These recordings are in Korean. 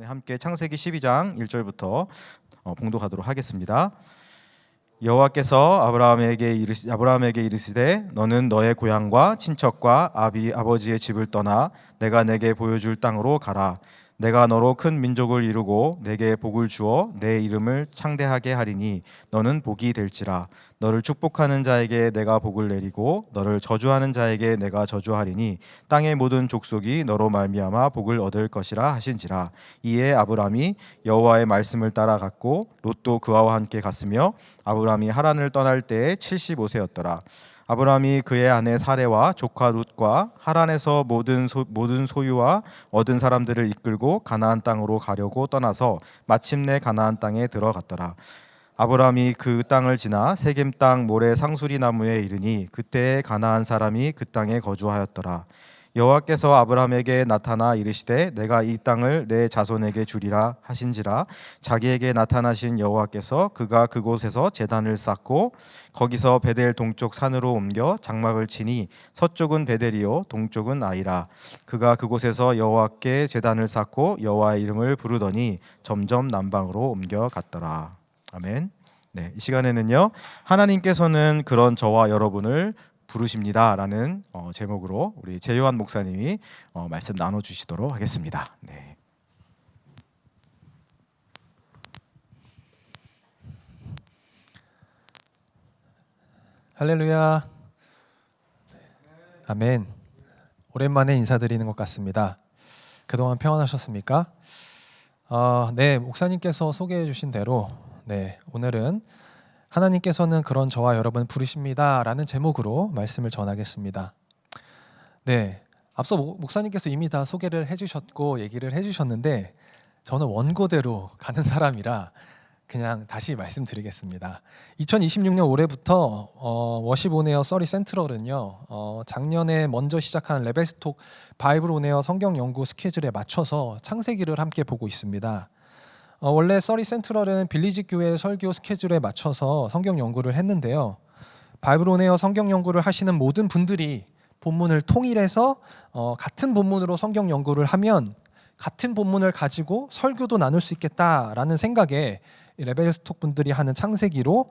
함께 창세기 12장 1절부터 봉독하도록 하겠습니다. 여호와께서 아브라함에게 이르시되 너는 너의 고향과 친척과 아버지의 집을 떠나 내가 내게 보여줄 땅으로 가라. 내가 너로 큰 민족을 이루고 내게 복을 주어 내 이름을 창대하게 하리니 너는 복이 될지라. 너를 축복하는 자에게 내가 복을 내리고 너를 저주하는 자에게 내가 저주하리니 땅의 모든 족속이 너로 말미암아 복을 얻을 것이라 하신지라. 이에 아브람이 여호와의 말씀을 따라갔고 롯도 그와 함께 갔으며 아브람이 하란을 떠날 때에 75세였더라. 아브람이 그의 아내 사레와 조카 룻과 하란에서 모든 소유와 얻은 사람들을 이끌고 가나안 땅으로 가려고 떠나서 마침내 가나안 땅에 들어갔더라. 아브람이 그 땅을 지나 세겜 땅 모래 상수리 나무에 이르니 그때에 가나안 사람이 그 땅에 거주하였더라. 여호와께서 아브람에게 나타나 이르시되 내가 이 땅을 내 자손에게 주리라 하신지라. 자기에게 나타나신 여호와께서 그가 그곳에서 제단을 쌓고 거기서 베델 동쪽 산으로 옮겨 장막을 치니 서쪽은 베델이요 동쪽은 아이라. 그가 그곳에서 여호와께 제단을 쌓고 여호와의 이름을 부르더니 점점 남방으로 옮겨갔더라. 아멘. 네, 이 시간에는요 하나님께서는 그런 저와 여러분을 부르십니다라는 제목으로 우리 재요한 목사님이 말씀 나눠주시도록 하겠습니다. 네. 할렐루야. 아멘. 오랜만에 인사드리는 것 같습니다. 그동안 평안하셨습니까? 네, 목사님께서 소개해 주신 대로 오늘은 하나님께서는 그런 저와 여러분 부르십니다 라는 제목으로 말씀을 전하겠습니다. 네, 앞서 목사님께서 이미 다 소개를 해주셨고 얘기를 해주셨는데 저는 원고대로 가는 사람이라 그냥 다시 말씀드리겠습니다. 2026년 올해부터 워십 온에어 서리 센트럴은요 작년에 먼저 시작한 레벨스톡 바이블 온에어 성경 연구 스케줄에 맞춰서 창세기를 함께 보고 있습니다. 원래 서리 센트럴은 빌리지 교회 설교 스케줄에 맞춰서 성경 연구를 했는데요. 바이블 온에어 성경 연구를 하시는 모든 분들이 본문을 통일해서 같은 본문으로 성경 연구를 하면 같은 본문을 가지고 설교도 나눌 수 있겠다라는 생각에 레벨스톡 분들이 하는 창세기로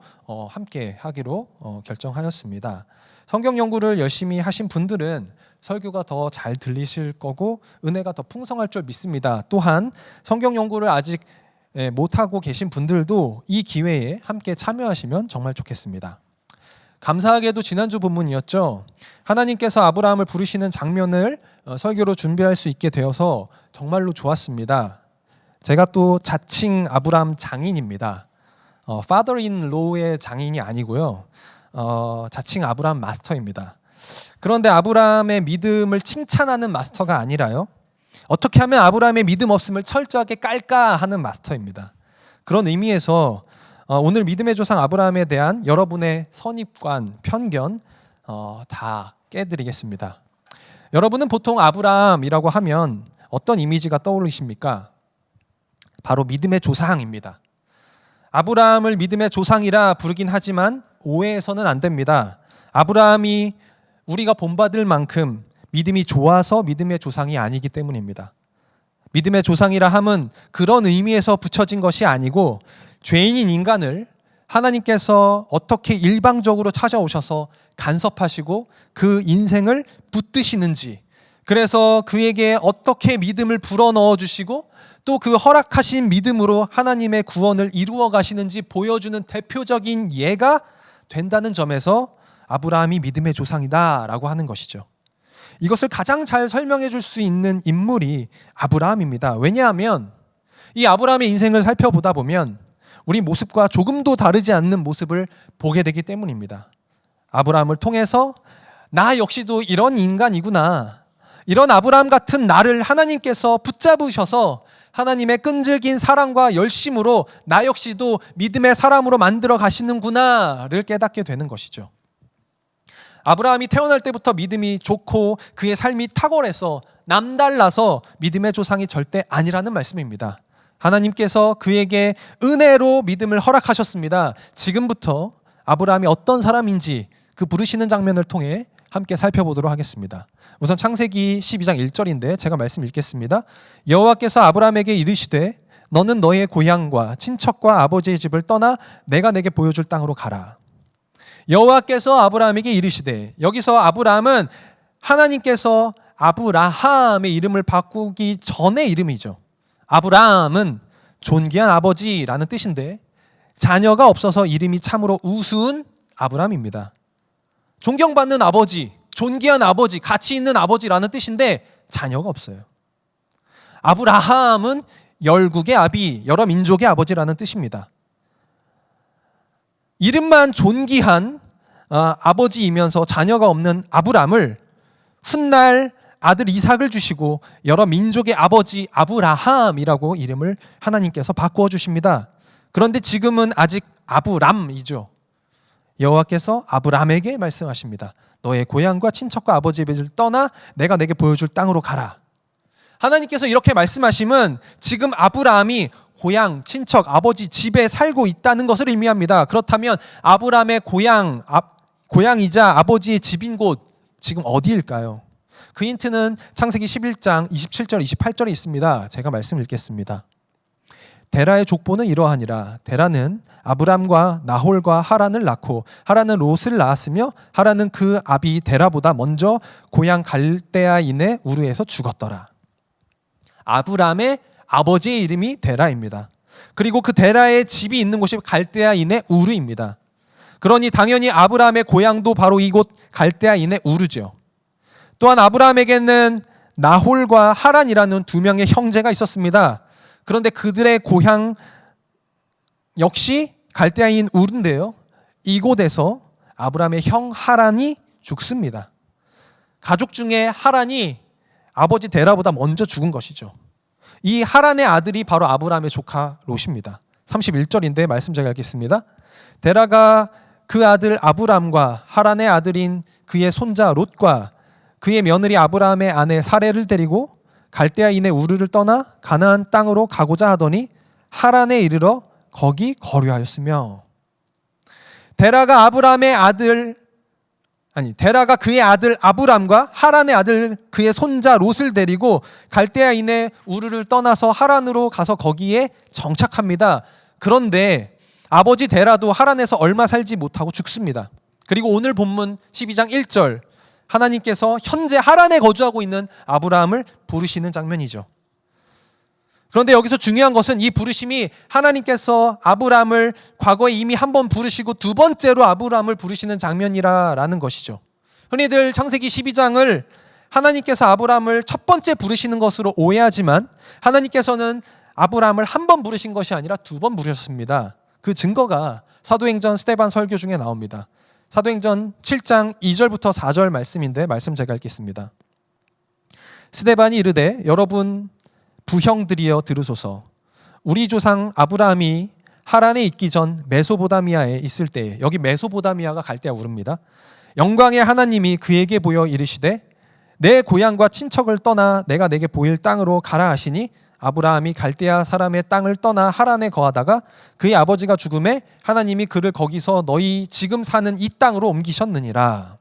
함께 하기로 결정하였습니다. 성경 연구를 열심히 하신 분들은 설교가 더 잘 들리실 거고 은혜가 더 풍성할 줄 믿습니다. 또한 성경 연구를 아직 못하고 계신 분들도 이 기회에 함께 참여하시면 정말 좋겠습니다. 감사하게도 지난주 본문이었죠. 하나님께서 아브라함을 부르시는 장면을 설교로 준비할 수 있게 되어서 정말로 좋았습니다. 제가 또 자칭 아브라함 장인입니다. father in law의 장인이 아니고요. 자칭 아브라함 마스터입니다. 그런데 아브라함의 믿음을 칭찬하는 마스터가 아니라요. 어떻게 하면 아브라함의 믿음 없음을 철저하게 깔까 하는 마스터입니다. 그런 의미에서 오늘 믿음의 조상 아브라함에 대한 여러분의 선입관, 편견 다 깨드리겠습니다. 여러분은 보통 아브라함이라고 하면 어떤 이미지가 떠오르십니까? 바로 믿음의 조상입니다. 아브라함을 믿음의 조상이라 부르긴 하지만 오해해서는 안 됩니다. 아브라함이 우리가 본받을 만큼 믿음이 좋아서 믿음의 조상이 아니기 때문입니다. 믿음의 조상이라 함은 그런 의미에서 붙여진 것이 아니고 죄인인 인간을 하나님께서 어떻게 일방적으로 찾아오셔서 간섭하시고 그 인생을 붙드시는지, 그래서 그에게 어떻게 믿음을 불어넣어 주시고 또 그 허락하신 믿음으로 하나님의 구원을 이루어 가시는지 보여주는 대표적인 예가 된다는 점에서 아브라함이 믿음의 조상이다라고 하는 것이죠. 이것을 가장 잘 설명해 줄 수 있는 인물이 아브라함입니다. 왜냐하면 이 아브라함의 인생을 살펴보다 보면 우리 모습과 조금도 다르지 않는 모습을 보게 되기 때문입니다. 아브라함을 통해서 나 역시도 이런 인간이구나, 이런 아브라함 같은 나를 하나님께서 붙잡으셔서 하나님의 끈질긴 사랑과 열심으로 나 역시도 믿음의 사람으로 만들어 가시는구나를 깨닫게 되는 것이죠. 아브라함이 태어날 때부터 믿음이 좋고 그의 삶이 탁월해서 남달라서 믿음의 조상이 절대 아니라는 말씀입니다. 하나님께서 그에게 은혜로 믿음을 허락하셨습니다. 지금부터 아브라함이 어떤 사람인지 그 부르시는 장면을 통해 함께 살펴보도록 하겠습니다. 우선 창세기 12장 1절인데 제가 말씀 읽겠습니다. 여호와께서 아브라함에게 이르시되 너는 너의 고향과 친척과 아버지의 집을 떠나 내가 내게 보여줄 땅으로 가라. 여호와께서 아브라함에게 이르시되, 여기서 아브라함은 하나님께서 아브라함의 이름을 바꾸기 전의 이름이죠. 아브라함은 존귀한 아버지라는 뜻인데 자녀가 없어서 이름이 참으로 우스운 아브라함입니다. 존경받는 아버지, 존귀한 아버지, 가치 있는 아버지라는 뜻인데 자녀가 없어요. 아브라함은 열국의 아비, 여러 민족의 아버지라는 뜻입니다. 이름만 존귀한 아버지이면서 자녀가 없는 아브람을 훗날 아들 이삭을 주시고 여러 민족의 아버지 아브라함이라고 이름을 하나님께서 바꾸어 주십니다. 그런데 지금은 아직 아브람이죠. 여호와께서 아브람에게 말씀하십니다. 너의 고향과 친척과 아버지의 집을 떠나 내가 내게 보여줄 땅으로 가라. 하나님께서 이렇게 말씀하심은 지금 아브라함이 고향, 친척, 아버지 집에 살고 있다는 것을 의미합니다. 그렇다면 아브라함의 고향이자 아버지의 집인 곳 지금 어디일까요? 그 힌트는 창세기 11장 27절 28절에 있습니다. 제가 말씀 읽겠습니다. 데라의 족보는 이러하니라. 데라는 아브람과 나홀과 하란을 낳고 하란은 롯을 낳았으며 하란은 그 아비 데라보다 먼저 고향 갈대아인의 우르에서 죽었더라. 아브람의 아버지의 이름이 데라입니다. 그리고 그 데라의 집이 있는 곳이 갈대아인의 우르입니다. 그러니 당연히 아브람의 고향도 바로 이곳 갈대아인의 우르죠. 또한 아브람에게는 나홀과 하란이라는 두 명의 형제가 있었습니다. 그런데 그들의 고향 역시 갈대아인 우르인데요. 이곳에서 아브람의 형 하란이 죽습니다. 가족 중에 하란이 아버지 데라보다 먼저 죽은 것이죠. 이 하란의 아들이 바로 아브람의 조카 롯입니다. 31절인데 말씀 제가 읽겠습니다. 데라가 그 아들 아브람과 하란의 아들인 그의 손자 롯과 그의 며느리 아브람의 아내 사레를 데리고 갈대아인의 우르를 떠나 가나안 땅으로 가고자 하더니 하란에 이르러 거기 거류하였으며, 데라가 그의 아들 아브람과 하란의 아들 그의 손자 롯을 데리고 갈대아인의 우르를 떠나서 하란으로 가서 거기에 정착합니다. 그런데 아버지 데라도 하란에서 얼마 살지 못하고 죽습니다. 그리고 오늘 본문 12장 1절 하나님께서 현재 하란에 거주하고 있는 아브라함을 부르시는 장면이죠. 그런데 여기서 중요한 것은 이 부르심이 하나님께서 아브라함을 과거에 이미 한 번 부르시고 두 번째로 아브라함을 부르시는 장면이라는 것이죠. 흔히들 창세기 12장을 하나님께서 아브라함을 첫 번째 부르시는 것으로 오해하지만 하나님께서는 아브라함을 한 번 부르신 것이 아니라 두 번 부르셨습니다. 그 증거가 사도행전 스데반 설교 중에 나옵니다. 사도행전 7장 2절부터 4절 말씀인데 말씀 제가 읽겠습니다. 스데반이 이르되 여러분 부형들이여 들으소서. 우리 조상 아브라함이 하란에 있기 전 메소보다미아에 있을 때에, 여기 메소보다미아가 갈대아 우르입니다. 영광의 하나님이 그에게 보여 이르시되 내 고향과 친척을 떠나 내가 내게 보일 땅으로 가라 하시니 아브라함이 갈대아 사람의 땅을 떠나 하란에 거하다가 그의 아버지가 죽음에 하나님이 그를 거기서 너희 지금 사는 이 땅으로 옮기셨느니라.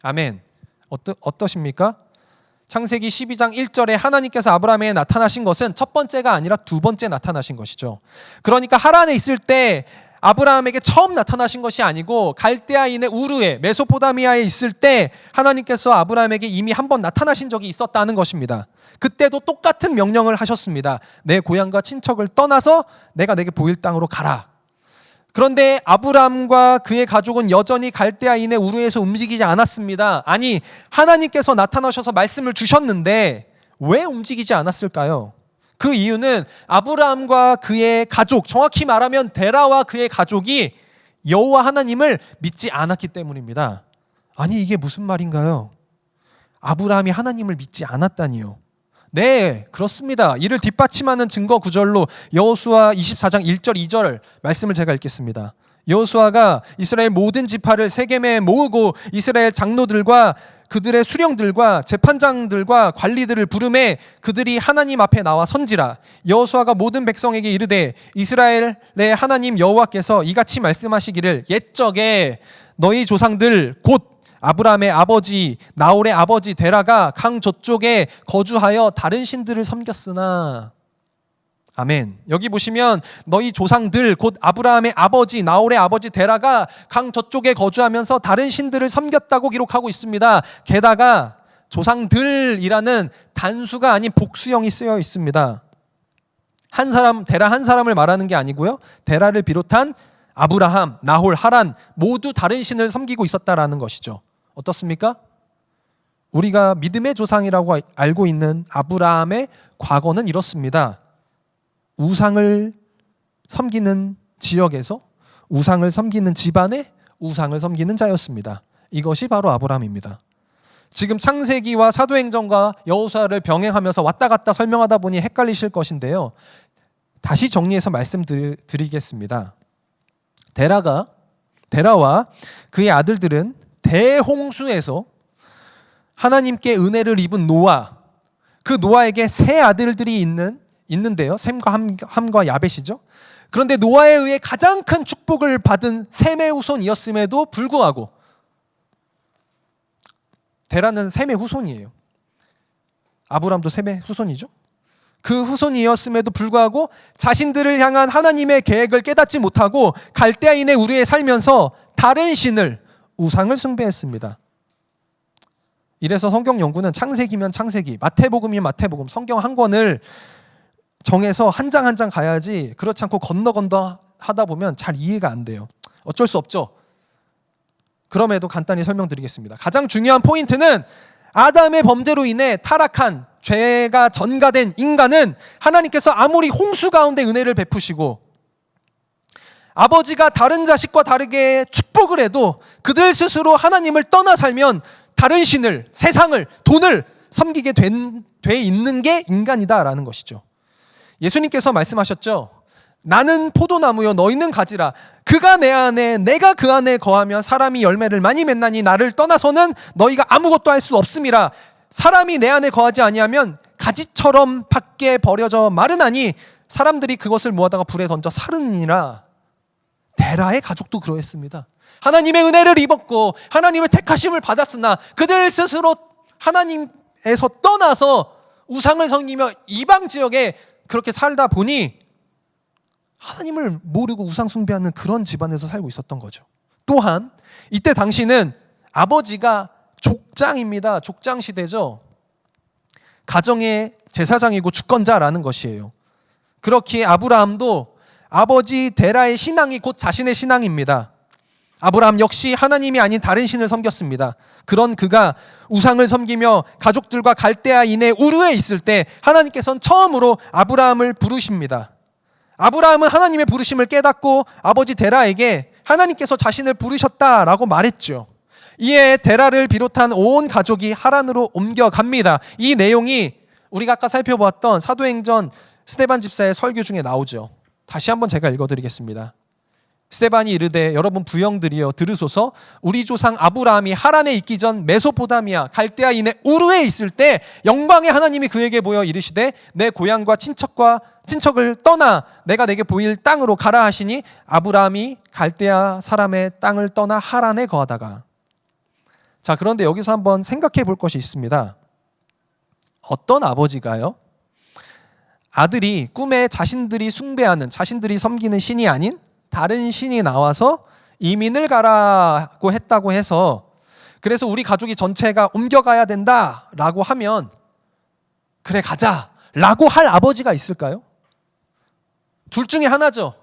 아멘. 어떠십니까? 창세기 12장 1절에 하나님께서 아브라함에게 나타나신 것은 첫 번째가 아니라 두 번째 나타나신 것이죠. 그러니까 하란에 있을 때 아브라함에게 처음 나타나신 것이 아니고 갈대아인의 우르에 메소포다미아에 있을 때 하나님께서 아브라함에게 이미 한 번 나타나신 적이 있었다는 것입니다. 그때도 똑같은 명령을 하셨습니다. 내 고향과 친척을 떠나서 내가 내게 보일 땅으로 가라. 그런데 아브람과 그의 가족은 여전히 갈대아인의 우르에서 움직이지 않았습니다. 아니, 하나님께서 나타나셔서 말씀을 주셨는데 왜 움직이지 않았을까요? 그 이유는 아브람과 그의 가족, 정확히 말하면 데라와 그의 가족이 여호와 하나님을 믿지 않았기 때문입니다. 아니, 이게 무슨 말인가요? 아브람이 하나님을 믿지 않았다니요. 네, 그렇습니다. 이를 뒷받침하는 증거 구절로 여호수아 24장 1절 2절 말씀을 제가 읽겠습니다. 여호수아가 이스라엘 모든 지파를 세겜에 모으고 이스라엘 장로들과 그들의 수령들과 재판장들과 관리들을 부르매 그들이 하나님 앞에 나와 선지라. 여호수아가 모든 백성에게 이르되 이스라엘의 하나님 여호와께서 이같이 말씀하시기를 옛적에 너희 조상들 곧 아브라함의 아버지 나홀의 아버지 데라가 강 저쪽에 거주하여 다른 신들을 섬겼으나 아멘. 여기 보시면 너희 조상들 곧 아브라함의 아버지 나홀의 아버지 데라가 강 저쪽에 거주하면서 다른 신들을 섬겼다고 기록하고 있습니다. 게다가 조상들이라는 단수가 아닌 복수형이 쓰여 있습니다. 한 사람, 데라 한 사람을 말하는 게 아니고요. 데라를 비롯한 아브라함, 나홀, 하란 모두 다른 신을 섬기고 있었다라는 것이죠. 어떻습니까? 우리가 믿음의 조상이라고 알고 있는 아브라함의 과거는 이렇습니다. 우상을 섬기는 지역에서 우상을 섬기는 집안에 우상을 섬기는 자였습니다. 이것이 바로 아브라함입니다. 지금 창세기와 사도행전과 여호수아를 병행하면서 왔다 갔다 설명하다 보니 헷갈리실 것인데요. 다시 정리해서 말씀드리겠습니다. 데라와 그의 아들들은 대홍수에서 하나님께 은혜를 입은 노아, 그 노아에게 세 아들들이 있는데요. 셈과 함과 야벳이죠. 그런데 노아에 의해 가장 큰 축복을 받은 셈의 후손이었음에도 불구하고 데라는 셈의 후손이에요. 아브람도 셈의 후손이죠. 그 후손이었음에도 불구하고 자신들을 향한 하나님의 계획을 깨닫지 못하고 갈대아인의 우르에 살면서 다른 신을 우상을 숭배했습니다. 이래서 성경 연구는 창세기면 창세기, 마태복음이면 마태복음, 성경 한 권을 정해서 한 장 한 장 가야지 그렇지 않고 건너 하다 보면 잘 이해가 안 돼요. 어쩔 수 없죠. 그럼에도 간단히 설명드리겠습니다. 가장 중요한 포인트는 아담의 범죄로 인해 타락한 죄가 전가된 인간은 하나님께서 아무리 홍수 가운데 은혜를 베푸시고 아버지가 다른 자식과 다르게 축복을 해도 그들 스스로 하나님을 떠나 살면 다른 신을, 세상을, 돈을 섬기게 돼 있는 게 인간이다라는 것이죠. 예수님께서 말씀하셨죠. 나는 포도나무요 너희는 가지라. 그가 내 안에 내가 그 안에 거하면 사람이 열매를 많이 맺나니 나를 떠나서는 너희가 아무것도 할 수 없음이라. 사람이 내 안에 거하지 아니하면 가지처럼 밖에 버려져 마르나니 사람들이 그것을 모아다가 불에 던져 사르느니라. 데라의 가족도 그러했습니다. 하나님의 은혜를 입었고 하나님의 택하심을 받았으나 그들 스스로 하나님에서 떠나서 우상을 섬기며 이방 지역에 그렇게 살다 보니 하나님을 모르고 우상 숭배하는 그런 집안에서 살고 있었던 거죠. 또한 이때 당시는 아버지가 족장입니다. 족장 시대죠. 가정의 제사장이고 주권자라는 것이에요. 그렇기에 아브라함도 아버지 데라의 신앙이 곧 자신의 신앙입니다. 아브라함 역시 하나님이 아닌 다른 신을 섬겼습니다. 그런 그가 우상을 섬기며 가족들과 갈대아인의 우르에 있을 때 하나님께서는 처음으로 아브라함을 부르십니다. 아브라함은 하나님의 부르심을 깨닫고 아버지 데라에게 하나님께서 자신을 부르셨다라고 말했죠. 이에 데라를 비롯한 온 가족이 하란으로 옮겨갑니다. 이 내용이 우리가 아까 살펴보았던 사도행전 스데반 집사의 설교 중에 나오죠. 다시 한번 제가 읽어드리겠습니다. 스데반이 이르되 여러분 부형들이여 들으소서. 우리 조상 아브라함이 하란에 있기 전 메소포타미아 갈대아인의 우르에 있을 때 영광의 하나님이 그에게 보여 이르시되 내 고향과 친척을 떠나 내가 내게 보일 땅으로 가라 하시니 아브라함이 갈대아 사람의 땅을 떠나 하란에 거하다가. 자, 그런데 여기서 한번 생각해 볼 것이 있습니다. 어떤 아버지가요? 아들이 꿈에 자신들이 숭배하는, 자신들이 섬기는 신이 아닌 다른 신이 나와서 이민을 가라고 했다고 해서 그래서 우리 가족이 전체가 옮겨가야 된다라고 하면 그래 가자 라고 할 아버지가 있을까요? 둘 중에 하나죠.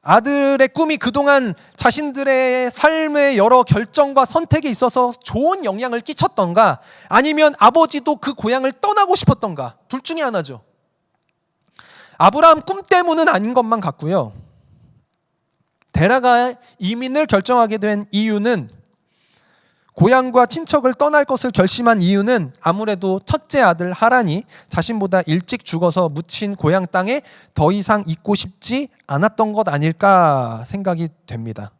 아들의 꿈이 그동안 자신들의 삶의 여러 결정과 선택에 있어서 좋은 영향을 끼쳤던가 아니면 아버지도 그 고향을 떠나고 싶었던가 둘 중에 하나죠. 아브라함 꿈 때문은 아닌 것만 같고요. 데라가 이민을 결정하게 된 이유는 고향과 친척을 떠날 것을 결심한 이유는 아무래도 첫째 아들 하란이 자신보다 일찍 죽어서 묻힌 고향 땅에 더 이상 있고 싶지 않았던 것 아닐까 생각이 됩니다.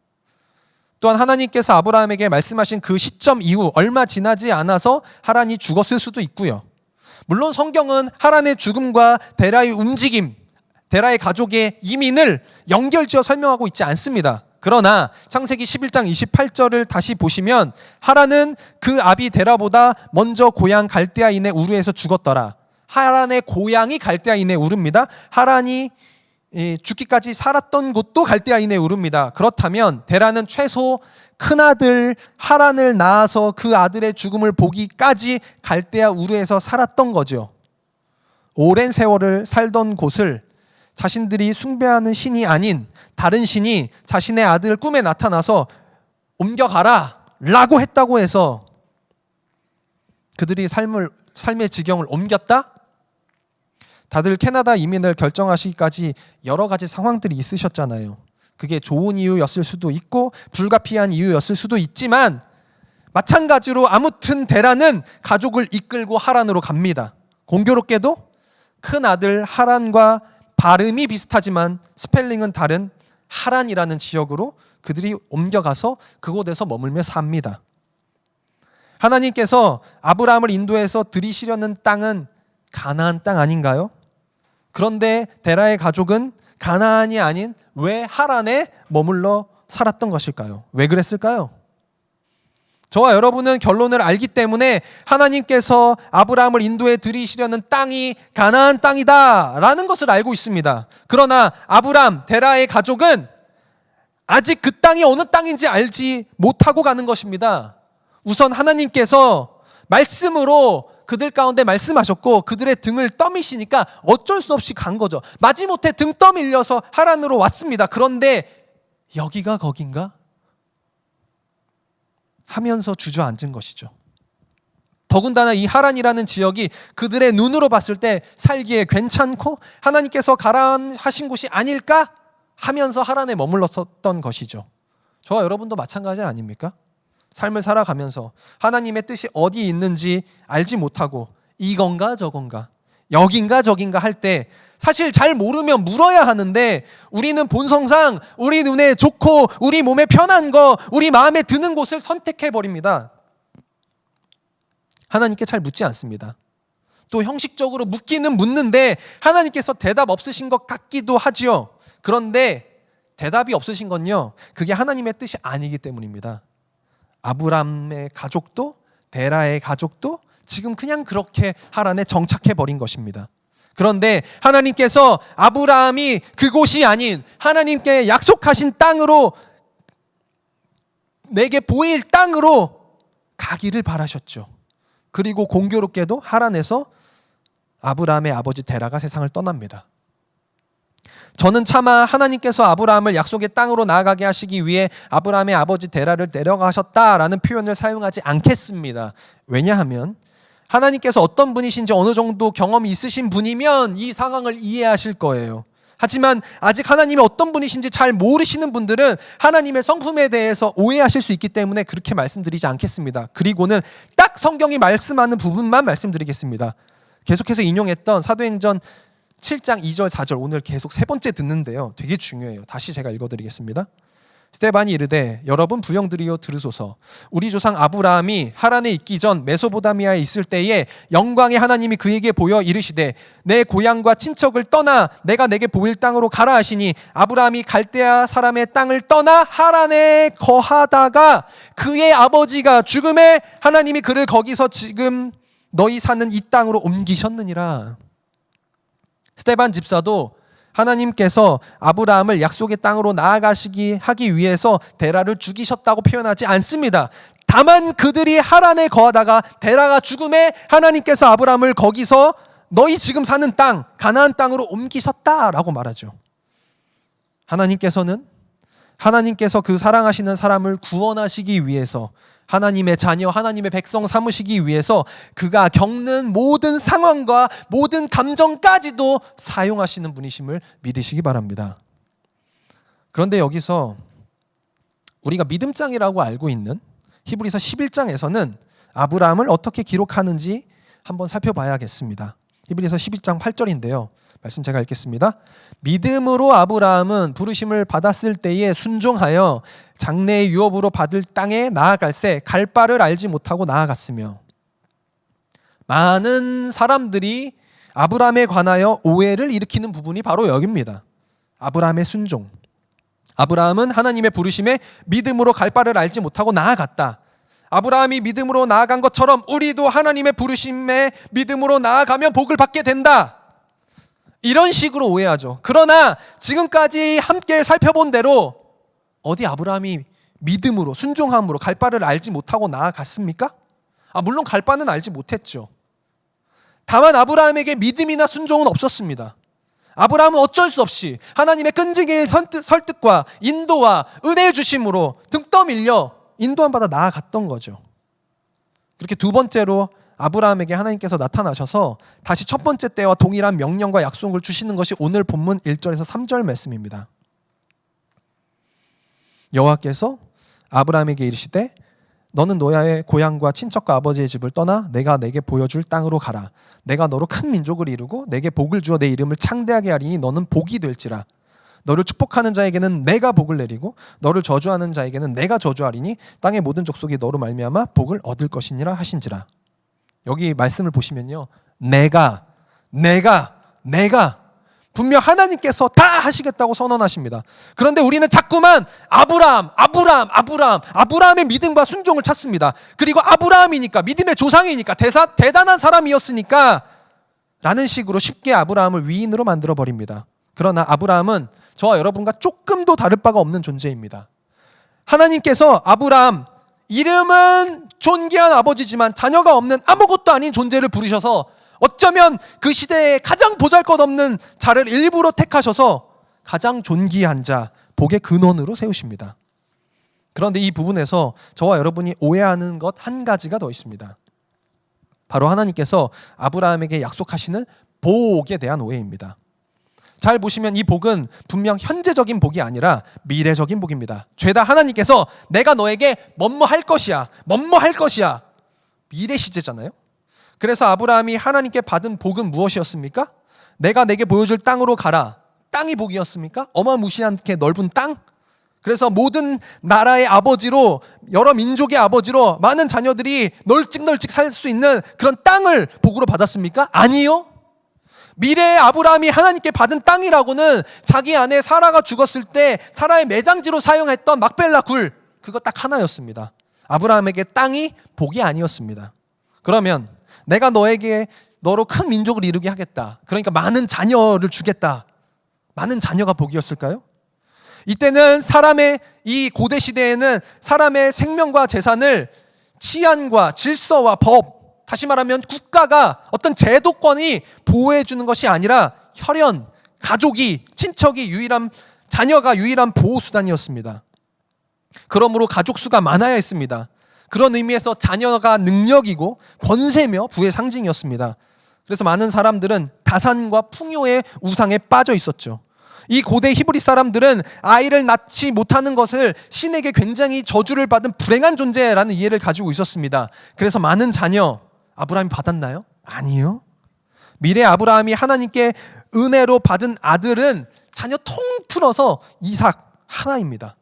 또한 하나님께서 아브라함에게 말씀하신 그 시점 이후 얼마 지나지 않아서 하란이 죽었을 수도 있고요. 물론 성경은 하란의 죽음과 데라의 움직임, 데라의 가족의 이민을 연결지어 설명하고 있지 않습니다. 그러나 창세기 11장 28절을 다시 보시면 하란은 그 아비 데라보다 먼저 고향 갈대아인의 우르에서 죽었더라. 하란의 고향이 갈대아인의 우르입니다. 하란이 죽기까지 살았던 곳도 갈대아인의 우르입니다. 그렇다면 데라는 최소 큰아들 하란을 낳아서 그 아들의 죽음을 보기까지 갈대아 우르에서 살았던 거죠. 오랜 세월을 살던 곳을 자신들이 숭배하는 신이 아닌 다른 신이 자신의 아들 꿈에 나타나서 옮겨가라 라고 했다고 해서 그들이 삶의 지경을 옮겼다? 다들 캐나다 이민을 결정하시기까지 여러 가지 상황들이 있으셨잖아요. 그게 좋은 이유였을 수도 있고 불가피한 이유였을 수도 있지만 마찬가지로 아무튼 데라는 가족을 이끌고 하란으로 갑니다. 공교롭게도 큰 아들 하란과 발음이 비슷하지만 스펠링은 다른 하란이라는 지역으로 그들이 옮겨가서 그곳에서 머물며 삽니다. 하나님께서 아브라함을 인도해서 들이시려는 땅은 가나안 땅 아닌가요? 그런데 데라의 가족은 가나안이 아닌 왜 하란에 머물러 살았던 것일까요? 왜 그랬을까요? 저와 여러분은 결론을 알기 때문에 하나님께서 아브라함을 인도해 들이시려는 땅이 가나안 땅이다 라는 것을 알고 있습니다. 그러나 아브라함, 데라의 가족은 아직 그 땅이 어느 땅인지 알지 못하고 가는 것입니다. 우선 하나님께서 말씀으로 그들 가운데 말씀하셨고 그들의 등을 떠미시니까 어쩔 수 없이 간 거죠. 마지못해 등 떠밀려서 하란으로 왔습니다. 그런데 여기가 거긴가? 하면서 주저앉은 것이죠. 더군다나 이 하란이라는 지역이 그들의 눈으로 봤을 때 살기에 괜찮고 하나님께서 가라 하신 곳이 아닐까 하면서 하란에 머물렀었던 것이죠. 저와 여러분도 마찬가지 아닙니까? 삶을 살아가면서 하나님의 뜻이 어디 있는지 알지 못하고 이건가 저건가 여긴가 저긴가 할 때 사실 잘 모르면 물어야 하는데 우리는 본성상 우리 눈에 좋고 우리 몸에 편한 거 우리 마음에 드는 곳을 선택해버립니다. 하나님께 잘 묻지 않습니다. 또 형식적으로 묻기는 묻는데 하나님께서 대답 없으신 것 같기도 하지요. 그런데 대답이 없으신 건요 그게 하나님의 뜻이 아니기 때문입니다. 아브람의 가족도 데라의 가족도 지금 그냥 그렇게 하란에 정착해버린 것입니다. 그런데 하나님께서 아브라함이 그곳이 아닌 하나님께 약속하신 땅으로 내게 보일 땅으로 가기를 바라셨죠. 그리고 공교롭게도 하란에서 아브라함의 아버지 데라가 세상을 떠납니다. 저는 차마 하나님께서 아브라함을 약속의 땅으로 나아가게 하시기 위해 아브라함의 아버지 데라를 데려가셨다라는 표현을 사용하지 않겠습니다. 왜냐하면 하나님께서 어떤 분이신지 어느 정도 경험이 있으신 분이면 이 상황을 이해하실 거예요. 하지만 아직 하나님이 어떤 분이신지 잘 모르시는 분들은 하나님의 성품에 대해서 오해하실 수 있기 때문에 그렇게 말씀드리지 않겠습니다. 그리고는 딱 성경이 말씀하는 부분만 말씀드리겠습니다. 계속해서 인용했던 사도행전 7장 2절 4절 오늘 계속 세 번째 듣는데요. 되게 중요해요. 다시 제가 읽어드리겠습니다. 스데반이 이르되 여러분 부형들이여 들으소서. 우리 조상 아브라함이 하란에 있기 전 메소포타미아에 있을 때에 영광의 하나님이 그에게 보여 이르시되 내 고향과 친척을 떠나 내가 내게 보일 땅으로 가라 하시니 아브라함이 갈대아 사람의 땅을 떠나 하란에 거하다가 그의 아버지가 죽음에 하나님이 그를 거기서 지금 너희 사는 이 땅으로 옮기셨느니라. 스데반 집사도 하나님께서 아브라함을 약속의 땅으로 나아가시기 하기 위해서 데라를 죽이셨다고 표현하지 않습니다. 다만 그들이 하란에 거하다가 데라가 죽음에 하나님께서 아브라함을 거기서 너희 지금 사는 땅 가나안 땅으로 옮기셨다라고 말하죠. 하나님께서 그 사랑하시는 사람을 구원하시기 위해서 하나님의 자녀, 하나님의 백성 삼으시기 위해서 그가 겪는 모든 상황과 모든 감정까지도 사용하시는 분이심을 믿으시기 바랍니다. 그런데 여기서 우리가 믿음장이라고 알고 있는 히브리서 11장에서는 아브라함을 어떻게 기록하는지 한번 살펴봐야겠습니다. 히브리서 11장 8절인데요. 말씀 제가 읽겠습니다. 믿음으로 아브라함은 부르심을 받았을 때에 순종하여 장래의 유업으로 받을 땅에 나아갈새 갈 바를 알지 못하고 나아갔으며. 많은 사람들이 아브라함에 관하여 오해를 일으키는 부분이 바로 여기입니다. 아브라함의 순종. 아브라함은 하나님의 부르심에 믿음으로 갈 바를 알지 못하고 나아갔다. 아브라함이 믿음으로 나아간 것처럼 우리도 하나님의 부르심에 믿음으로 나아가면 복을 받게 된다. 이런 식으로 오해하죠. 그러나 지금까지 함께 살펴본 대로 어디 아브라함이 믿음으로 순종함으로 갈 바를 알지 못하고 나아갔습니까? 물론 갈 바는 알지 못했죠. 다만 아브라함에게 믿음이나 순종은 없었습니다. 아브라함은 어쩔 수 없이 하나님의 끈질긴 설득과 인도와 은혜의 주심으로 등 떠밀려 인도함 받아 나아갔던 거죠. 그렇게 두 번째로 아브라함에게 하나님께서 나타나셔서 다시 첫 번째 때와 동일한 명령과 약속을 주시는 것이 오늘 본문 1절에서 3절 말씀입니다. 여호와께서 아브라함에게 이르시되 너는 너의 고향과 친척과 아버지의 집을 떠나 내가 내게 보여줄 땅으로 가라. 내가 너로 큰 민족을 이루고 내게 복을 주어 내 이름을 창대하게 하리니 너는 복이 될지라. 너를 축복하는 자에게는 내가 복을 내리고 너를 저주하는 자에게는 내가 저주하리니 땅의 모든 족속이 너로 말미암아 복을 얻을 것이니라 하신지라. 여기 말씀을 보시면요, 내가 분명 하나님께서 다 하시겠다고 선언하십니다. 그런데 우리는 자꾸만 아브라함의 믿음과 순종을 찾습니다. 그리고 아브라함이니까, 믿음의 조상이니까, 대단한 사람이었으니까 라는 식으로 쉽게 아브라함을 위인으로 만들어 버립니다. 그러나 아브라함은 저와 여러분과 조금도 다를 바가 없는 존재입니다. 하나님께서 아브라함, 이름은 존귀한 아버지지만 자녀가 없는 아무것도 아닌 존재를 부르셔서 어쩌면 그 시대에 가장 보잘것없는 자를 일부러 택하셔서 가장 존귀한 자, 복의 근원으로 세우십니다. 그런데 이 부분에서 저와 여러분이 오해하는 것 한 가지가 더 있습니다. 바로 하나님께서 아브라함에게 약속하시는 복에 대한 오해입니다. 잘 보시면 이 복은 분명 현재적인 복이 아니라 미래적인 복입니다. 죄다 하나님께서 내가 너에게 뭐뭐 할 것이야 미래 시제잖아요. 그래서 아브라함이 하나님께 받은 복은 무엇이었습니까? 내가 내게 보여줄 땅으로 가라. 땅이 복이었습니까? 어마무시하게 넓은 땅? 그래서 모든 나라의 아버지로, 여러 민족의 아버지로 많은 자녀들이 널찍널찍 살 수 있는 그런 땅을 복으로 받았습니까? 아니요. 미래의 아브라함이 하나님께 받은 땅이라고는 자기 아내 사라가 죽었을 때 사라의 매장지로 사용했던 막벨라 굴, 그거 딱 하나였습니다. 아브라함에게 땅이 복이 아니었습니다. 그러면 내가 너로 큰 민족을 이루게 하겠다, 그러니까 많은 자녀를 주겠다, 많은 자녀가 복이었을까요? 이때는 이 고대 시대에는 사람의 생명과 재산을 치안과 질서와 법, 다시 말하면 국가가 어떤 제도권이 보호해 주는 것이 아니라 혈연, 가족이, 친척이 자녀가 유일한 보호 수단이었습니다. 그러므로 가족 수가 많아야 했습니다. 그런 의미에서 자녀가 능력이고 권세며 부의 상징이었습니다. 그래서 많은 사람들은 다산과 풍요의 우상에 빠져 있었죠. 이 고대 히브리 사람들은 아이를 낳지 못하는 것을 신에게 굉장히 저주를 받은 불행한 존재라는 이해를 가지고 있었습니다. 그래서 많은 자녀 아브라함이 받았나요? 아니요. 미래 아브라함이 하나님께 은혜로 받은 아들은 자녀 통틀어서 이삭 하나입니다.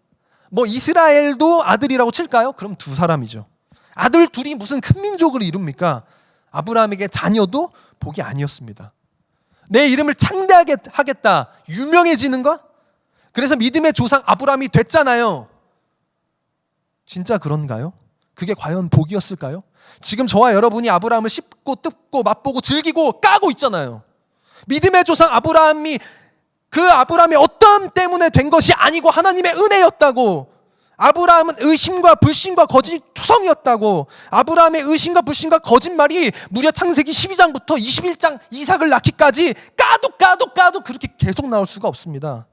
이스라엘도 아들이라고 칠까요? 그럼 두 사람이죠. 아들 둘이 무슨 큰 민족을 이룹니까? 아브라함에게 자녀도 복이 아니었습니다. 내 이름을 창대하게 하겠다, 유명해지는 것? 그래서 믿음의 조상 아브라함이 됐잖아요. 진짜 그런가요? 그게 과연 복이었을까요? 지금 저와 여러분이 아브라함을 씹고 뜯고 맛보고 즐기고 까고 있잖아요. 믿음의 조상 아브라함이 그 아브라함의 어떤 때문에 된 것이 아니고 하나님의 은혜였다고, 아브라함은 의심과 불신과 거짓 투성이었다고, 아브라함의 의심과 불신과 거짓말이 무려 창세기 12장부터 21장 이삭을 낳기까지 까도 그렇게 계속 나올 수가 없습니다.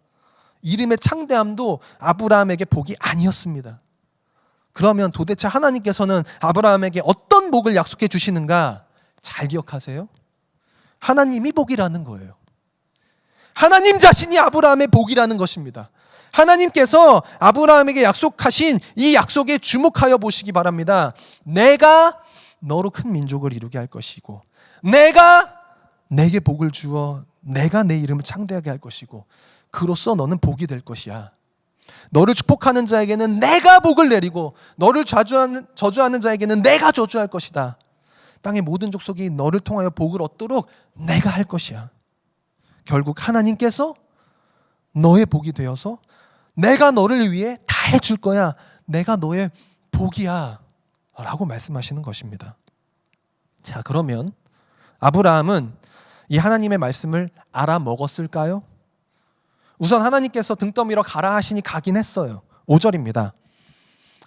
이름의 창대함도 아브라함에게 복이 아니었습니다. 그러면 도대체 하나님께서는 아브라함에게 어떤 복을 약속해 주시는가 잘 기억하세요. 하나님이 복이라는 거예요. 하나님 자신이 아브라함의 복이라는 것입니다. 하나님께서 아브라함에게 약속하신 이 약속에 주목하여 보시기 바랍니다. 내가 너로 큰 민족을 이루게 할 것이고, 내가 내게 복을 주어 내가 내 이름을 창대하게 할 것이고, 그로써 너는 복이 될 것이야. 너를 축복하는 자에게는 내가 복을 내리고 너를 저주하는 자에게는 내가 저주할 것이다. 땅의 모든 족속이 너를 통하여 복을 얻도록 내가 할 것이야. 결국 하나님께서 너의 복이 되어서 내가 너를 위해 다 해줄 거야. 내가 너의 복이야. 라고 말씀하시는 것입니다. 자, 그러면 아브라함은 이 하나님의 말씀을 알아먹었을까요? 우선 하나님께서 등 떠밀어 가라 하시니 가긴 했어요. 5절입니다.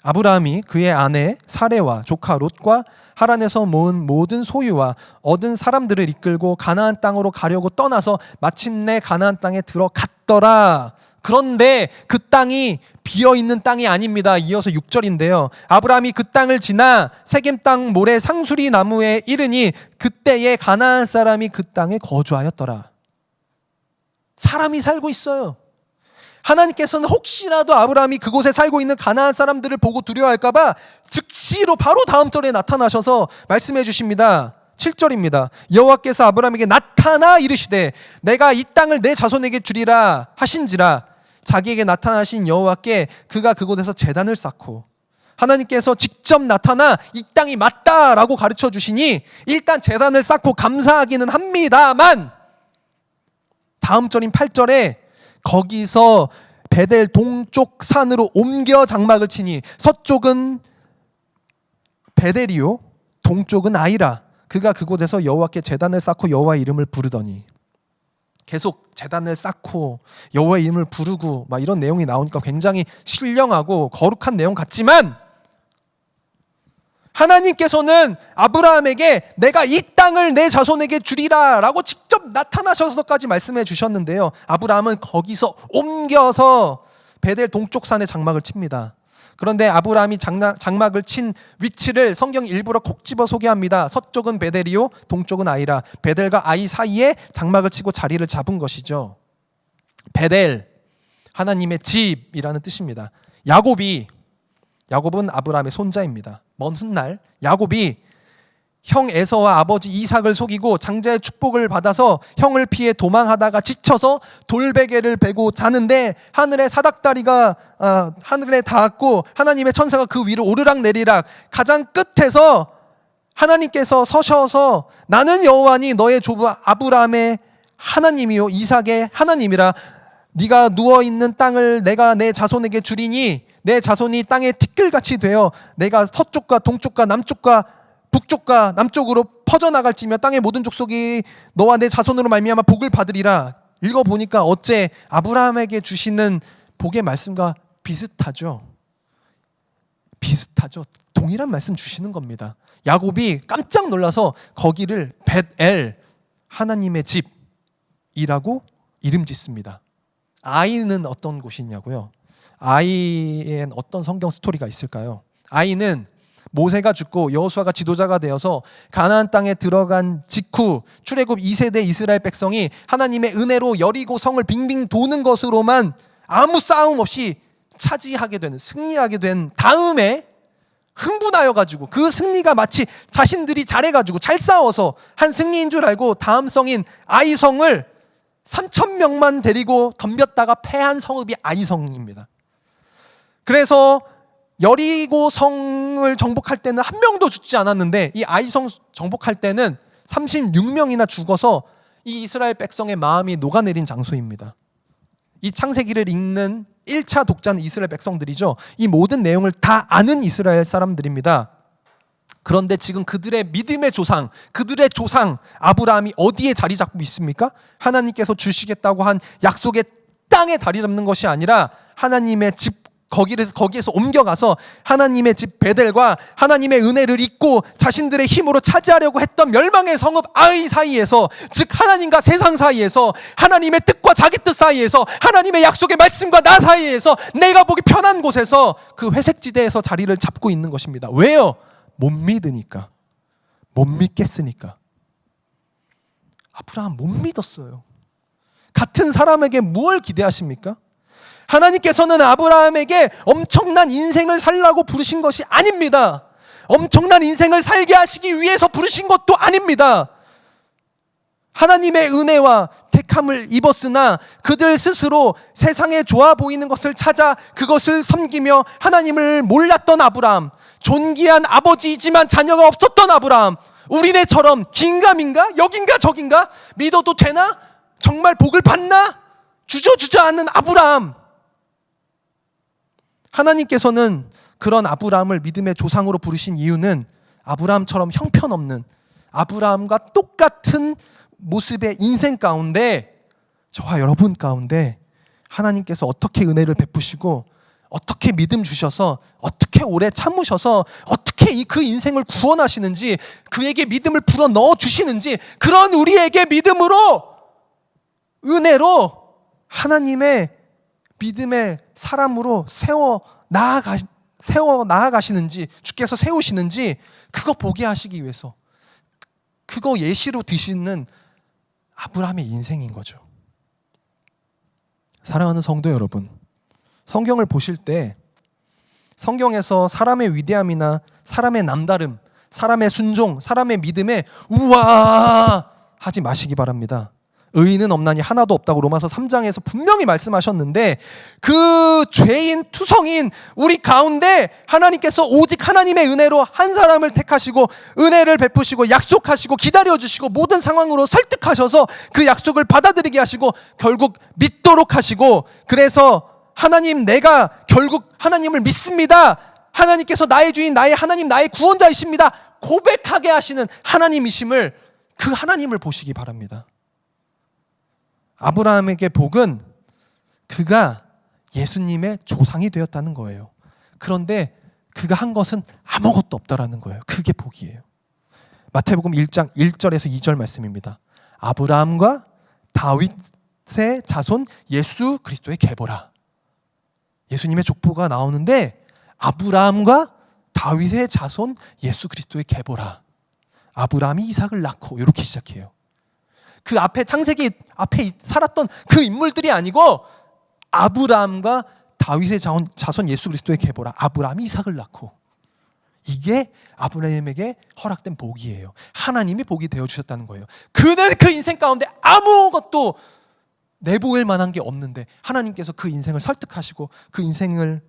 아브라함이 그의 아내 사레와 조카 롯과 하란에서 모은 모든 소유와 얻은 사람들을 이끌고 가나안 땅으로 가려고 떠나서 마침내 가나안 땅에 들어갔더라. 그런데 그 땅이 비어있는 땅이 아닙니다. 이어서 6절인데요. 아브라함이 그 땅을 지나 세겜 땅 모래 상수리 나무에 이르니 그때에 가나안 사람이 그 땅에 거주하였더라. 사람이 살고 있어요. 하나님께서는 혹시라도 아브라함이 그곳에 살고 있는 가나안 사람들을 보고 두려워할까 봐 즉시로 바로 다음 절에 나타나셔서 말씀해 주십니다. 7절입니다. 여호와께서 아브라함에게 나타나 이르시되 내가 이 땅을 내 자손에게 주리라 하신지라. 자기에게 나타나신 여호와께 그가 그곳에서 제단을 쌓고, 하나님께서 직접 나타나 이 땅이 맞다라고 가르쳐 주시니 일단 제단을 쌓고 감사하기는 합니다만, 다음 절인 8절에 거기서 베델 동쪽 산으로 옮겨 장막을 치니 서쪽은 베델이요 동쪽은 아이라. 그가 그곳에서 여호와께 제단을 쌓고 여호와의 이름을 부르더니. 계속 제단을 쌓고 여호와의 이름을 부르고 막 이런 내용이 나오니까 굉장히 신령하고 거룩한 내용 같지만, 하나님께서는 아브라함에게 내가 이 땅을 내 자손에게 주리라 라고 직접 나타나셔서까지 말씀해 주셨는데요, 아브라함은 거기서 옮겨서 베델 동쪽 산에 장막을 칩니다. 그런데 아브라함이 장막을 친 위치를 성경이 일부러 콕 집어 소개합니다. 서쪽은 베델이요 동쪽은 아이라. 베델과 아이 사이에 장막을 치고 자리를 잡은 것이죠. 베델, 하나님의 집이라는 뜻입니다. 야곱은 아브라함의 손자입니다. 먼 훗날 야곱이 형 에서와 아버지 이삭을 속이고 장자의 축복을 받아서 형을 피해 도망하다가 지쳐서 돌베개를 베고 자는데 하늘의 사닥다리가 하늘에 닿았고 하나님의 천사가 그 위로 오르락내리락, 가장 끝에서 하나님께서 서셔서 나는 여호와니 너의 조부 아브라함의 하나님이요 이삭의 하나님이라. 네가 누워있는 땅을 내가 내 자손에게 주리니 내 자손이 땅의 티끌같이 되어 내가 서쪽과 동쪽과 남쪽과 북쪽과 남쪽으로 퍼져나갈지며 땅의 모든 족속이 너와 내 자손으로 말미암아 복을 받으리라. 읽어보니까 어째 아브라함에게 주시는 복의 말씀과 비슷하죠. 동일한 말씀 주시는 겁니다. 야곱이 깜짝 놀라서 거기를 벳엘, 하나님의 집이라고 이름 짓습니다. 아이는 어떤 곳이냐고요? 아이엔 어떤 성경 스토리가 있을까요? 아이는 모세가 죽고 여호수아가 지도자가 되어서 가나안 땅에 들어간 직후 출애굽 2세대 이스라엘 백성이 하나님의 은혜로 여리고 성을 빙빙 도는 것으로만 아무 싸움 없이 차지하게 되는, 승리하게 된 다음에 흥분하여가지고 그 승리가 마치 자신들이 잘해가지고 잘 싸워서 한 승리인 줄 알고 다음 성인 아이성을 3,000명만 데리고 덤볐다가 패한 성읍이 아이성입니다. 그래서 여리고 성을 정복할 때는 한 명도 죽지 않았는데 이 아이성 정복할 때는 36명이나 죽어서 이 이스라엘 백성의 마음이 녹아내린 장소입니다. 이 창세기를 읽는 1차 독자는 이스라엘 백성들이죠. 이 모든 내용을 다 아는 이스라엘 사람들입니다. 그런데 지금 그들의 믿음의 조상, 그들의 조상 아브라함이 어디에 자리 잡고 있습니까? 하나님께서 주시겠다고 한 약속의 땅에 자리 잡는 것이 아니라 하나님의 집, 거기에서 옮겨가서 하나님의 집 베델과 하나님의 은혜를 잊고 자신들의 힘으로 차지하려고 했던 멸망의 성읍 아이 사이에서, 즉 하나님과 세상 사이에서, 하나님의 뜻과 자기 뜻 사이에서, 하나님의 약속의 말씀과 나 사이에서 내가 보기 편한 곳에서 그 회색지대에서 자리를 잡고 있는 것입니다. 왜요? 못 믿으니까, 못 믿겠으니까. 아브라함 못 믿었어요. 같은 사람에게 무엇을 기대하십니까? 하나님께서는 아브라함에게 엄청난 인생을 살라고 부르신 것이 아닙니다. 엄청난 인생을 살게 하시기 위해서 부르신 것도 아닙니다. 하나님의 은혜와 택함을 입었으나 그들 스스로 세상에 좋아 보이는 것을 찾아 그것을 섬기며 하나님을 몰랐던 아브라함, 존귀한 아버지이지만 자녀가 없었던 아브라함, 우리네처럼 긴가민가 여긴가 저긴가 믿어도 되나? 정말 복을 받나? 주저주저하는 아브라함. 하나님께서는 그런 아브라함을 믿음의 조상으로 부르신 이유는 아브라함처럼 형편없는, 아브라함과 똑같은 모습의 인생 가운데, 저와 여러분 가운데 하나님께서 어떻게 은혜를 베푸시고 어떻게 믿음 주셔서 어떻게 오래 참으셔서 어떻게 그 인생을 구원하시는지, 그에게 믿음을 불어 넣어 주시는지, 그런 우리에게 믿음으로, 은혜로 하나님의 믿음의 사람으로 세워 나아가시는지, 주께서 세우시는지, 그거 보게 하시기 위해서, 그거 예시로 드시는 아브라함의 인생인 거죠. 사랑하는 성도 여러분, 성경을 보실 때 성경에서 사람의 위대함이나 사람의 남다름, 사람의 순종, 사람의 믿음에 우와 하지 마시기 바랍니다. 의인은 없나니 하나도 없다고 로마서 3장에서 분명히 말씀하셨는데, 그 죄인 투성인 우리 가운데 하나님께서 오직 하나님의 은혜로 한 사람을 택하시고 은혜를 베푸시고 약속하시고 기다려주시고 모든 상황으로 설득하셔서 그 약속을 받아들이게 하시고 결국 믿도록 하시고, 그래서 하나님, 내가 결국 하나님을 믿습니다, 하나님께서 나의 주인, 나의 하나님, 나의 구원자이십니다 고백하게 하시는 하나님이심을, 그 하나님을 보시기 바랍니다. 아브라함에게 복은 그가 예수님의 조상이 되었다는 거예요. 그런데 그가 한 것은 아무것도 없다라는 거예요. 그게 복이에요. 마태복음 1장 1절에서 2절 말씀입니다. 아브라함과 다윗의 자손 예수 그리스도의 계보라. 예수님의 족보가 나오는데 아브라함과 다윗의 자손 예수 그리스도의 계보라. 아브라함이 이삭을 낳고, 이렇게 시작해요. 그 앞에 창세기 앞에 살았던 그 인물들이 아니고 아브라함과 다윗의 자손 예수 그리스도의 계보라. 아브라함이 이삭을 낳고, 이게 아브라함에게 허락된 복이에요. 하나님이 복이 되어주셨다는 거예요. 그는 그 인생 가운데 아무것도 내보일 만한 게 없는데 하나님께서 그 인생을 설득하시고 그 인생을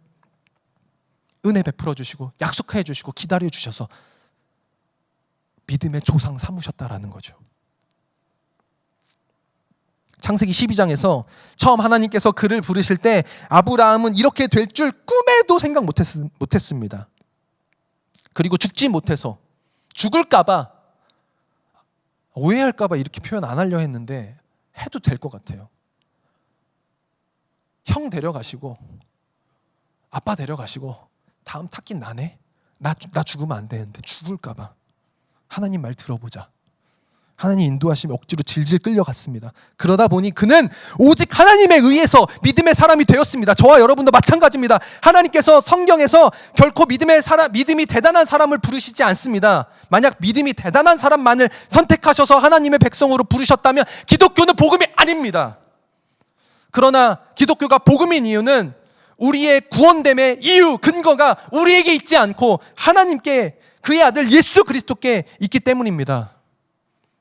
은혜 베풀어 주시고 약속해 주시고 기다려 주셔서 믿음의 조상 삼으셨다라는 거죠. 창세기 12장에서 처음 하나님께서 그를 부르실 때 아브라함은 이렇게 될 줄 꿈에도 생각 못했습니다. 그리고 죽지 못해서, 죽을까봐, 오해할까봐 이렇게 표현 안 하려 했는데 해도 될 것 같아요. 형 데려가시고 아빠 데려가시고 다음 탔긴 나네? 나 죽으면 안 되는데 죽을까봐 하나님 말 들어보자. 하나님 인도하시며 억지로 질질 끌려갔습니다. 그러다 보니 그는 오직 하나님에 의해서 믿음의 사람이 되었습니다. 저와 여러분도 마찬가지입니다. 하나님께서 성경에서 결코 믿음이 대단한 사람을 부르시지 않습니다. 만약 믿음이 대단한 사람만을 선택하셔서 하나님의 백성으로 부르셨다면 기독교는 복음이 아닙니다. 그러나 기독교가 복음인 이유는 우리의 구원됨의 이유, 근거가 우리에게 있지 않고 하나님께, 그의 아들 예수 그리스도께 있기 때문입니다.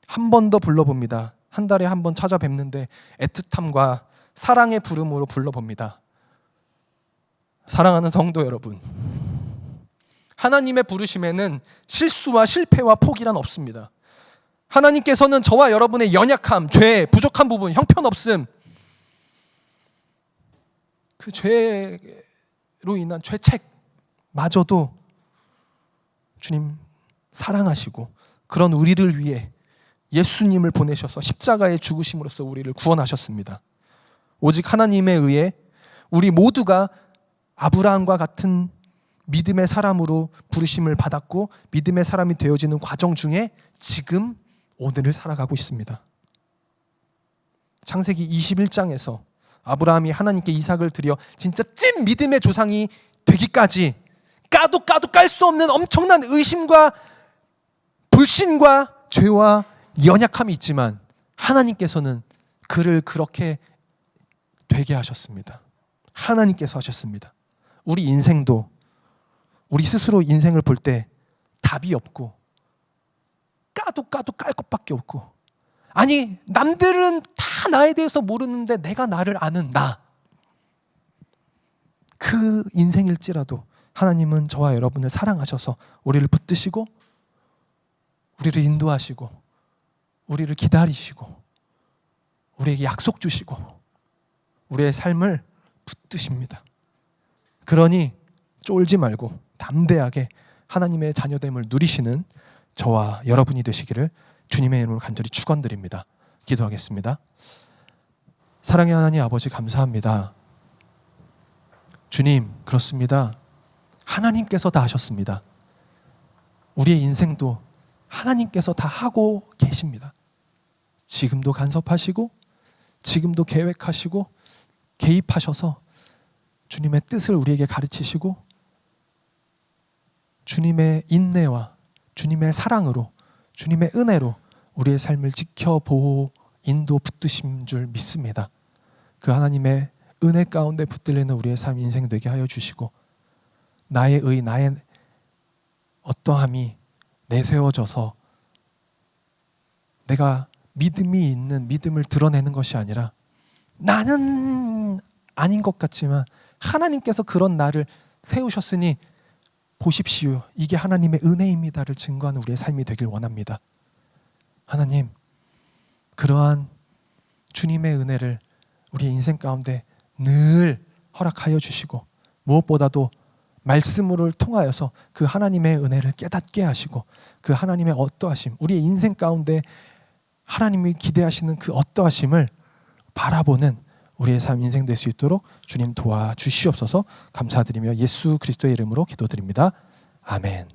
한 번 더 불러봅니다. 한 달에 한 번 찾아뵙는데 애틋함과 사랑의 부름으로 불러봅니다. 사랑하는 성도 여러분, 하나님의 부르심에는 실수와 실패와 포기란 없습니다. 하나님께서는 저와 여러분의 연약함, 죄, 부족한 부분, 형편없음, 그 죄로 인한 죄책마저도 주님 사랑하시고 그런 우리를 위해 예수님을 보내셔서 십자가의 죽으심으로써 우리를 구원하셨습니다. 오직 하나님에 의해 우리 모두가 아브라함과 같은 믿음의 사람으로 부르심을 받았고 믿음의 사람이 되어지는 과정 중에 지금 오늘을 살아가고 있습니다. 창세기 21장에서 아브라함이 하나님께 이삭을 드려 진짜 찐 믿음의 조상이 되기까지 까도 깔 수 없는 엄청난 의심과 불신과 죄와 연약함이 있지만 하나님께서는 그를 그렇게 되게 하셨습니다. 하나님께서 하셨습니다. 우리 인생도 우리 스스로 인생을 볼 때 답이 없고 까도 깔 것밖에 없고, 아니 남들은 다 나에 대해서 모르는데 내가 나를 아는 나, 그 인생일지라도 하나님은 저와 여러분을 사랑하셔서 우리를 붙드시고 우리를 인도하시고 우리를 기다리시고 우리에게 약속 주시고 우리의 삶을 붙드십니다. 그러니 쫄지 말고 담대하게 하나님의 자녀됨을 누리시는 저와 여러분이 되시기를 주님의 이름으로 간절히 축원드립니다. 기도하겠습니다. 사랑의 하나님 아버지, 감사합니다. 주님, 그렇습니다. 하나님께서 다 하셨습니다. 우리의 인생도 하나님께서 다 하고 계십니다. 지금도 간섭하시고 지금도 계획하시고 개입하셔서 주님의 뜻을 우리에게 가르치시고 주님의 인내와 주님의 사랑으로 주님의 은혜로 우리의 삶을 지켜 보호 인도 붙드신 줄 믿습니다. 그 하나님의 은혜 가운데 붙들리는 우리의 삶 인생 되게 하여 주시고 나의 의, 나의 어떠함이 내세워져서 내가 믿음이 있는 믿음을 드러내는 것이 아니라 나는 아닌 것 같지만 하나님께서 그런 나를 세우셨으니 보십시오, 이게 하나님의 은혜입니다를 증거하는 우리의 삶이 되길 원합니다. 하나님, 그러한 주님의 은혜를 우리의 인생 가운데 늘 허락하여 주시고 무엇보다도 말씀을 통하여서 그 하나님의 은혜를 깨닫게 하시고 그 하나님의 어떠하심, 우리의 인생 가운데 하나님이 기대하시는 그 어떠하심을 바라보는 우리의 삶 인생 될 수 있도록 주님 도와주시옵소서. 감사드리며 예수 그리스도의 이름으로 기도드립니다. 아멘.